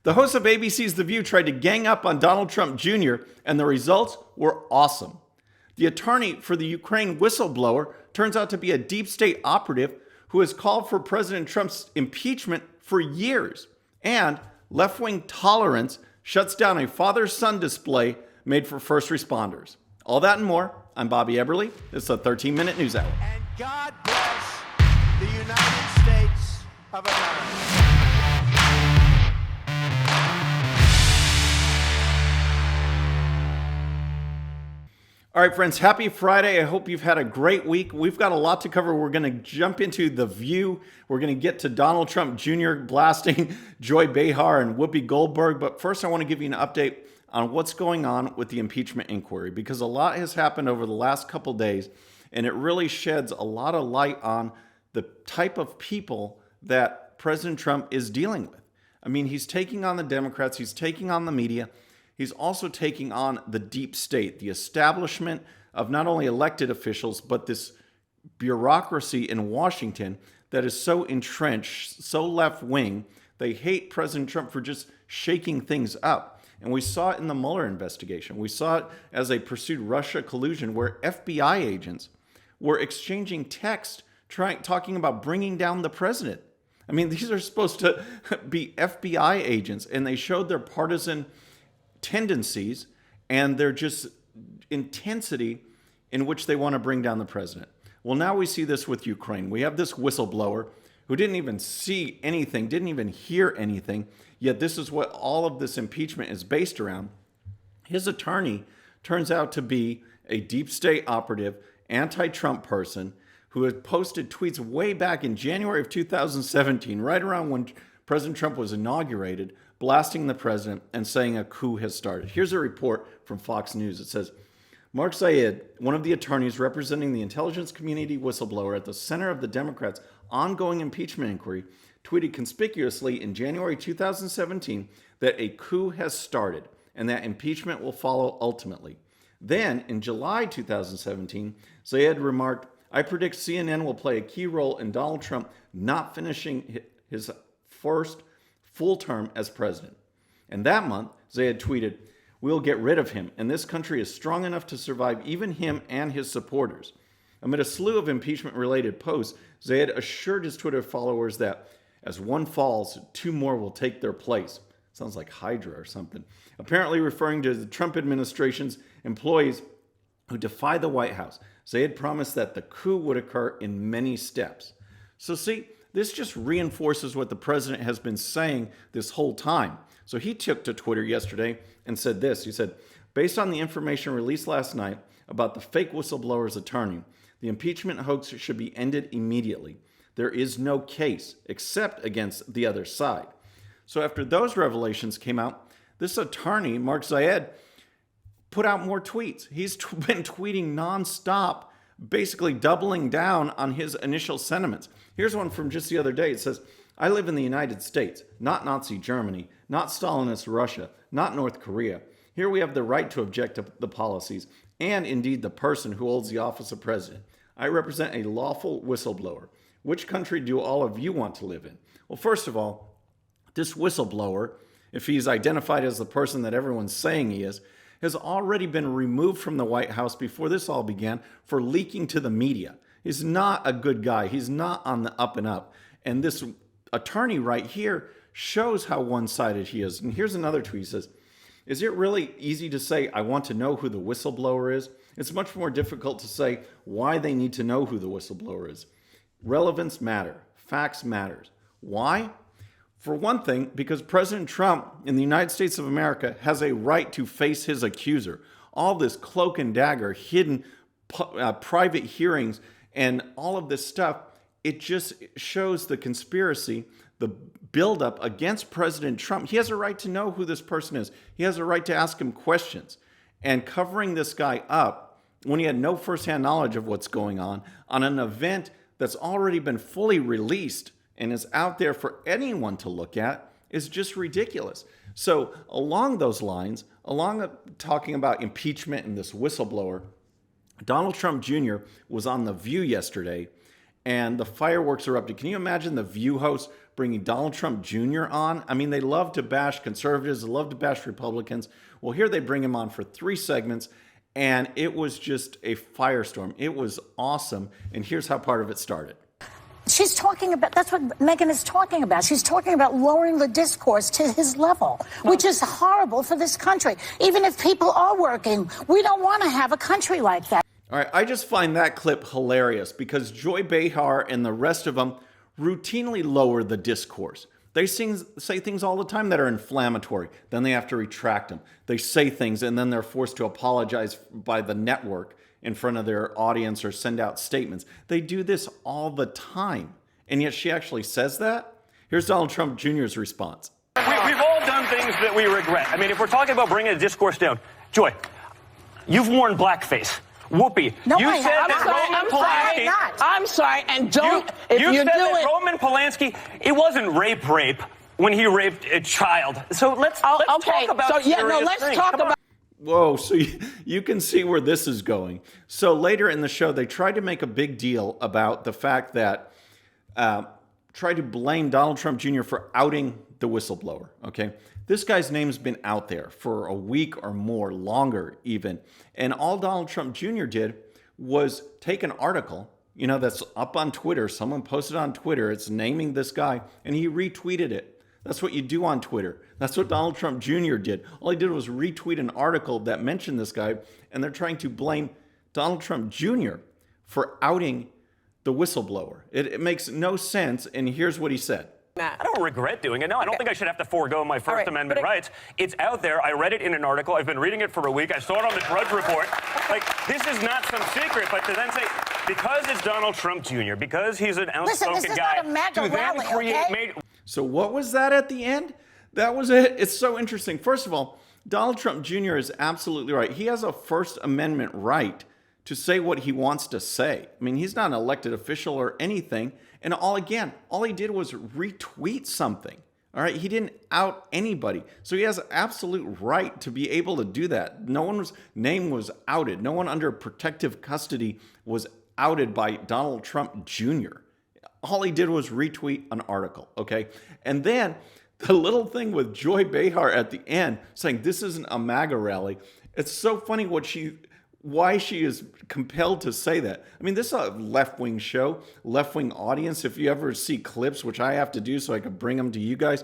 The hosts of ABC's The View tried to gang up on Donald Trump Jr., and the results were awesome. The attorney for the Ukraine whistleblower turns out to be a deep state operative who has called for President Trump's impeachment for years. And left-wing tolerance shuts down a father-son display made for first responders. All that and more. I'm Bobby Eberle. This is a 13-minute news hour. And God bless the United States of America. All right, friends, happy Friday. I hope you've had a great week. We've got a lot to cover. We're going to jump into The View. We're going to get to Donald Trump Jr. blasting Joy Behar and Whoopi Goldberg. But first, I want to give you an update on what's going on with the impeachment inquiry, because a lot has happened over the last couple days, and it really sheds a lot of light on the type of people that President Trump is dealing with. I mean, he's taking on the Democrats. He's taking on the media. He's also taking on the deep state, the establishment of not only elected officials, but this bureaucracy in Washington that is so entrenched, so left-wing. They hate President Trump for just shaking things up. And we saw it in the Mueller investigation. We saw it as they pursued Russia collusion, where FBI agents were exchanging text, talking about bringing down the president. I mean, these are supposed to be FBI agents, and they showed their partisan tendencies and their just intensity in which they want to bring down the president. Well, now we see this with Ukraine. We have this whistleblower who didn't even see anything, didn't even hear anything, yet this is what all of this impeachment is based around. His attorney turns out to be a deep state operative, anti-Trump person who had posted tweets way back in January of 2017, right around when President Trump was inaugurated, blasting the president and saying a coup has started. Here's a report from Fox News. It says, Mark Zaid, one of the attorneys representing the intelligence community whistleblower at the center of the Democrats' ongoing impeachment inquiry, tweeted conspicuously in January 2017 that a coup has started and that impeachment will follow ultimately. Then, in July 2017, Zaid remarked, I predict CNN will play a key role in Donald Trump not finishing his first full term as president. And that month, Zaid tweeted, we'll get rid of him, and this country is strong enough to survive even him and his supporters. Amid a slew of impeachment-related posts, Zaid assured his Twitter followers that as one falls, two more will take their place. Sounds like Hydra or something. Apparently referring to the Trump administration's employees who defy the White House. Zaid promised that the coup would occur in many steps. So see, this just reinforces what the president has been saying this whole time. So he took to Twitter yesterday and said this. He said, based on the information released last night about the fake whistleblower's attorney, the impeachment hoax should be ended immediately. There is no case except against the other side. So after those revelations came out, this attorney, Mark Zaid, put out more tweets. He's been tweeting nonstop, basically doubling down on his initial sentiments. Here's one from just the other day. It says, I live in the United States, not Nazi Germany, not Stalinist Russia, not North Korea. Here we have the right to object to the policies and indeed the person who holds the office of president. I represent a lawful whistleblower. Which country do all of you want to live in? Well, first of all, this whistleblower, if he's identified as the person that everyone's saying he is, has already been removed from the White House before this all began for leaking to the media. He's not a good guy. He's not on the up and up. And this attorney right here shows how one-sided he is. And here's another tweet. He says, is it really easy to say, I want to know who the whistleblower is? It's much more difficult to say why they need to know who the whistleblower is. Relevance matter. Facts matters. Why? For one thing, because President Trump in the United States of America has a right to face his accuser. All this cloak and dagger, hidden private hearings, and all of this stuff, it just shows the conspiracy, the buildup against President Trump. He has a right to know who this person is. He has a right to ask him questions. And covering this guy up when he had no firsthand knowledge of what's going on an event that's already been fully released and is out there for anyone to look at is just ridiculous. So along those lines, talking about impeachment and this whistleblower, Donald Trump Jr. was on The View yesterday and the fireworks erupted. Can you imagine the View host bringing Donald Trump Jr. on. I mean, they love to bash conservatives, they love to bash Republicans. Well, here they bring him on for 3 segments, and it was just a firestorm. It was awesome, and here's how part of it started. She's talking about, that's what Megan is talking about. She's talking about lowering the discourse to his level, which is horrible for this country. Even if people are working, we don't want to have a country like that. All right, I just find that clip hilarious because Joy Behar and the rest of them routinely lower the discourse. They say things all the time that are inflammatory. Then they have to retract them. They say things and then they're forced to apologize by the network in front of their audience or send out statements. They do this all the time. And yet she actually says that? Here's Donald Trump Jr.'s response. We've all done things that we regret. I mean, if we're talking about bringing a discourse down, Joy, you've worn blackface. Whoopi, No, you I said haven't. that Roman Polanski. I'm sorry, and don't. You said that Roman Polanski. It wasn't rape when he raped a child. So let's talk about. So yeah, no, let's talk about. Whoa, so you can see where this is going. So later in the show, they tried to make a big deal about the fact that, tried to blame Donald Trump Jr. for outing the whistleblower, okay? This guy's name's been out there for a week or more, longer even. And all Donald Trump Jr. did was take an article, that's up on Twitter. Someone posted on Twitter. It's naming this guy, and he retweeted it. That's what you do on Twitter. That's what Donald Trump Jr. did. All he did was retweet an article that mentioned this guy, and they're trying to blame Donald Trump Jr. for outing the whistleblower. It makes no sense, and here's what he said. I don't regret doing it. No, I don't think I should have to forego my First Amendment rights. It's out there. I read it in an article. I've been reading it for a week. I saw it on the Drudge Report. This is not some secret, but to then say, because it's Donald Trump Jr., because he's an outspoken guy, Not a MAGA rally, okay? So what was that at the end? That was it. It's so interesting. First of all, Donald Trump Jr. is absolutely right. He has a First Amendment right to say what he wants to say. I mean, he's not an elected official or anything. And all he did was retweet something. All right. He didn't out anybody. So he has absolute right to be able to do that. No one's name was outed. No one under protective custody was outed by Donald Trump Jr. All he did was retweet an article. Okay. And then the little thing with Joy Behar at the end saying this isn't a MAGA rally. It's so funny why she is compelled to say that. I mean, this is a left-wing show, left-wing audience. If you ever see clips, which I have to do so I can bring them to you guys,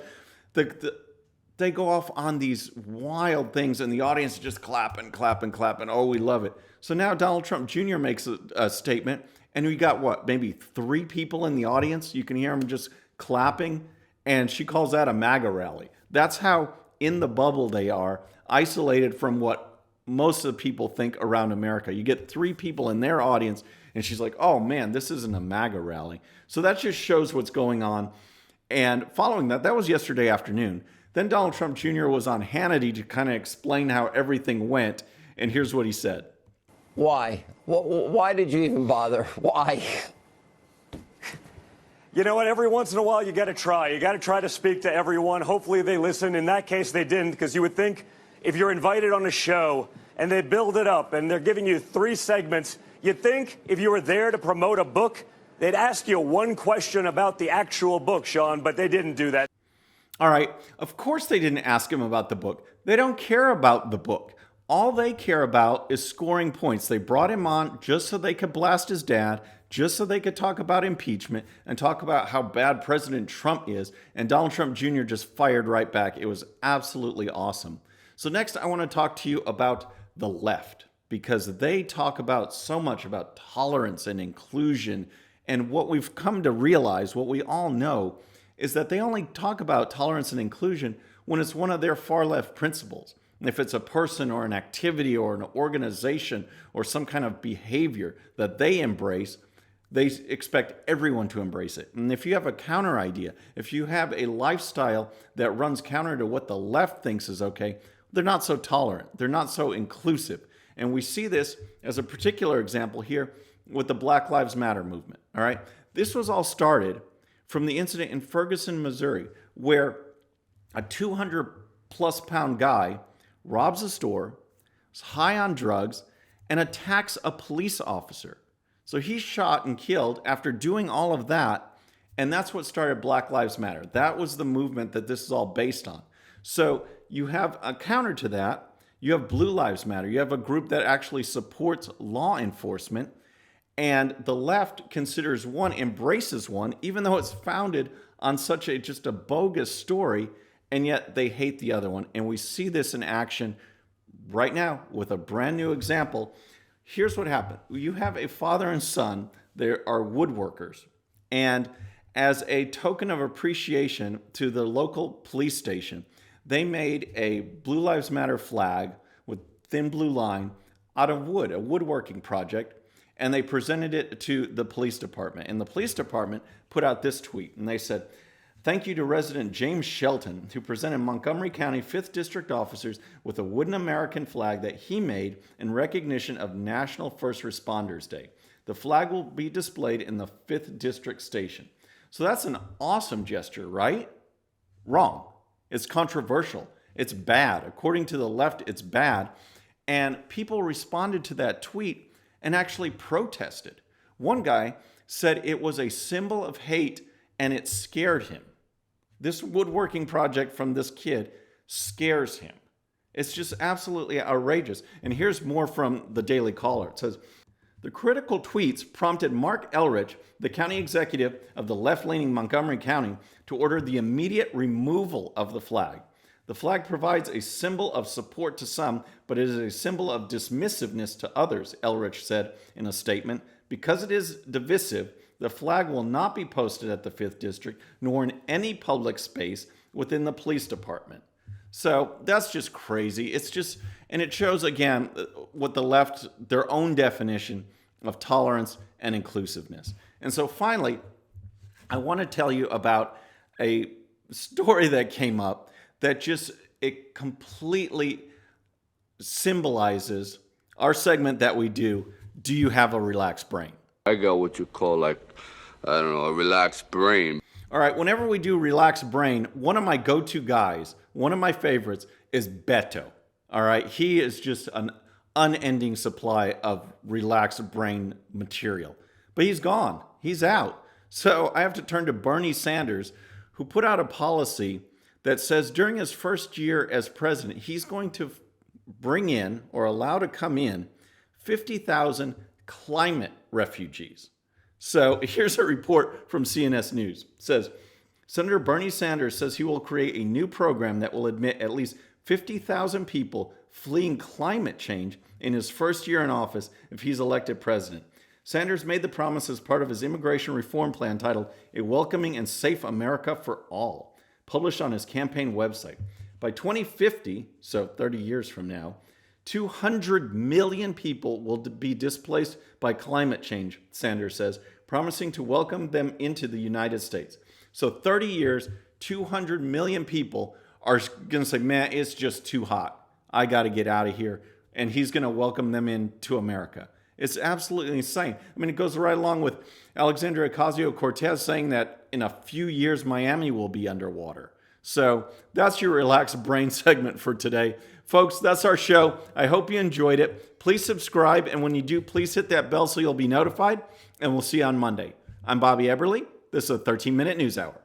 they go off on these wild things and the audience is just clapping. Oh, we love it. So now Donald Trump Jr. makes a statement and we got maybe 3 people in the audience. You can hear them just clapping and she calls that a MAGA rally. That's how in the bubble they are, isolated from what most of the people think around America. You get 3 people in their audience, and she's like, oh man, this isn't a MAGA rally. So that just shows what's going on. And following that was yesterday afternoon. Then Donald Trump Jr. was on Hannity to kind of explain how everything went. And here's what he said. Why? Why did you even bother? Why? You know what? Every once in a while, you got to try. You got to try to speak to everyone. Hopefully they listen. In that case, they didn't, because you would think if you're invited on a show and they build it up and they're giving you 3 segments, you'd think if you were there to promote a book, they'd ask you 1 question about the actual book, Sean, but they didn't do that. All right. Of course they didn't ask him about the book. They don't care about the book. All they care about is scoring points. They brought him on just so they could blast his dad, just so they could talk about impeachment and talk about how bad President Trump is. And Donald Trump Jr. just fired right back. It was absolutely awesome. So next, I want to talk to you about the left, because they talk about so much about tolerance and inclusion. And what we've come to realize, what we all know, is that they only talk about tolerance and inclusion when it's one of their far left principles. And if it's a person or an activity or an organization or some kind of behavior that they embrace, they expect everyone to embrace it. And if you have a counter idea, if you have a lifestyle that runs counter to what the left thinks is okay, they're not so tolerant. They're not so inclusive. And we see this as a particular example here with the Black Lives Matter movement. All right. This was all started from the incident in Ferguson, Missouri, where a 200+ pound guy robs a store, is high on drugs, and attacks a police officer. So he's shot and killed after doing all of that. And that's what started Black Lives Matter. That was the movement that this is all based on. So you have a counter to that. You have Blue Lives Matter. You have a group that actually supports law enforcement. And the left considers one, embraces one, even though it's founded on such a just a bogus story, and yet they hate the other one. And we see this in action right now with a brand new example. Here's what happened. You have a father and son. They are woodworkers. And as a token of appreciation to the local police station, they made a Blue Lives Matter flag with thin blue line out of wood, a woodworking project, and they presented it to the police department. And the police department put out this tweet, and they said, "Thank you to resident James Shelton, who presented Montgomery County 5th District officers with a wooden American flag that he made in recognition of National First Responders Day. The flag will be displayed in the 5th District station." So that's an awesome gesture, right? Wrong. It's controversial. It's bad. According to the left, it's bad. And people responded to that tweet and actually protested. One guy said it was a symbol of hate and it scared him. This woodworking project from this kid scares him. It's just absolutely outrageous. And here's more from the Daily Caller. It says, "The critical tweets prompted Mark Elrich, the county executive of the left-leaning Montgomery County, to order the immediate removal of the flag. The flag provides a symbol of support to some, but it is a symbol of dismissiveness to others," Elrich said in a statement. "Because it is divisive, the flag will not be posted at the 5th District, nor in any public space within the police department." So that's just crazy. It's just, and it shows again what the left, their own definition of tolerance and inclusiveness. And so finally, I want to tell you about a story that came up that just, it completely symbolizes our segment that we do, Do You Have a Relaxed Brain? I got what you call, like, I don't know, a relaxed brain. All right, whenever we do Relaxed Brain, one of my go-to guys, one of my favorites is Beto. All right, he is just an unending supply of Relaxed Brain material. But he's gone. He's out. So I have to turn to Bernie Sanders, who put out a policy that says during his first year as president, he's going to bring in or allow to come in 50,000 climate refugees. So here's a report from CNS News. It says, Senator Bernie Sanders says he will create a new program that will admit at least 50,000 people fleeing climate change in his first year in office if he's elected president. Sanders made the promise as part of his immigration reform plan titled A Welcoming and Safe America for All, published on his campaign website. By 2050, so 30 years from now, 200 million people will be displaced by climate change, Sanders says, promising to welcome them into the United States. So 30 years, 200 million people are going to say, man, it's just too hot. I got to get out of here. And he's going to welcome them into America. It's absolutely insane. I mean, it goes right along with Alexandria Ocasio-Cortez saying that in a few years, Miami will be underwater. So that's your Relaxed Brain segment for today. Folks, that's our show. I hope you enjoyed it. Please subscribe. And when you do, please hit that bell so you'll be notified. And we'll see you on Monday. I'm Bobby Eberly. This is a 13-minute news hour.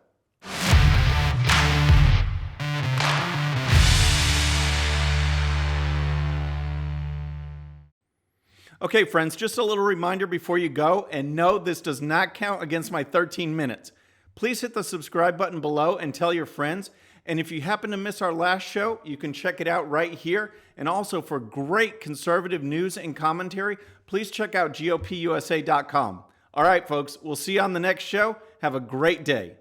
Okay, friends, just a little reminder before you go, and no, this does not count against my 13 minutes. Please hit the subscribe button below and tell your friends. And if you happen to miss our last show, you can check it out right here. And also for great conservative news and commentary, please check out GOPUSA.com. All right, folks, we'll see you on the next show. Have a great day.